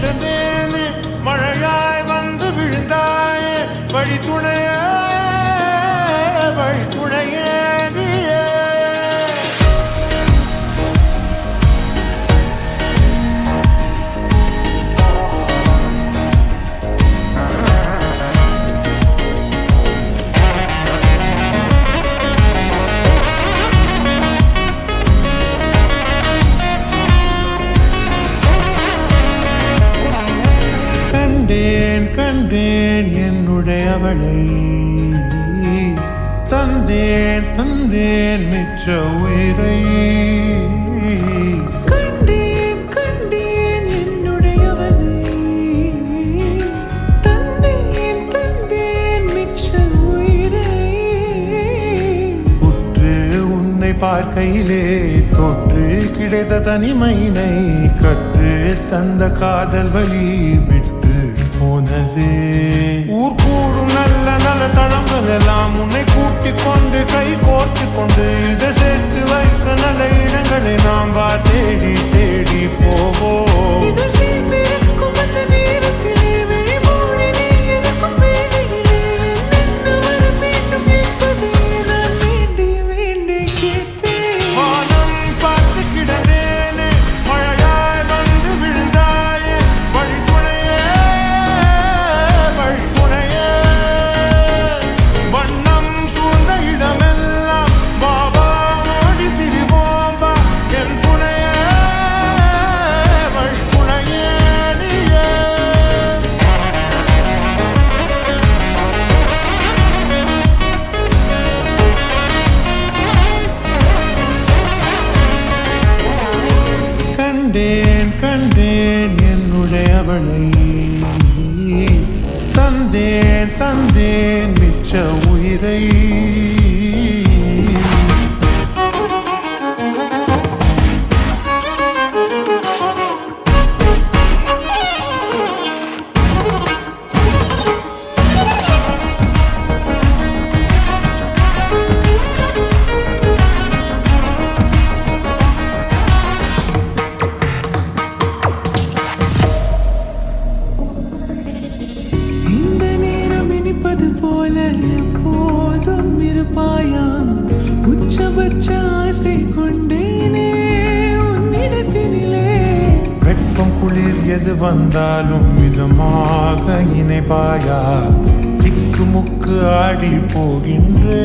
கிடந்தேனே மழையாய் வந்து விழுந்தாயே வழித்துணையே வழித்துணையே கண்டேன் என்னுடையவளை தந்தேன் மிச்ச உயிரை கண்டேன் என்னுடையவளை தந்தேன் மிச்ச உயிரை உற்று உன்னை பார்க்கையிலே தொற்று கிடைத்த தனிமையினை கற்று தந்த காதல் வழி விட்டு போனதே ஊர் கூடும் நல்ல நல்ல தளங்கள் எல்லாம் உன்னை கூட்டிக் கொண்டு கை கோர்த்து கொண்டு இதை சேர்த்து வைக்க நல்ல இடங்களை நாம் தேடி தேடி போவோம் கண்டேன் என்னுடையவளை தந்தேன் மிச்ச உயிரை போல எப்போதும் இருப்பாயா உச்சபட்ச ஆசை கொண்டேனே உன்னிடத்தினிலே வெப்பம் குளிர் எது வந்தாலும் மிதமாக இணைப்பாயா திக்கு முக்கு ஆடி போகின்றே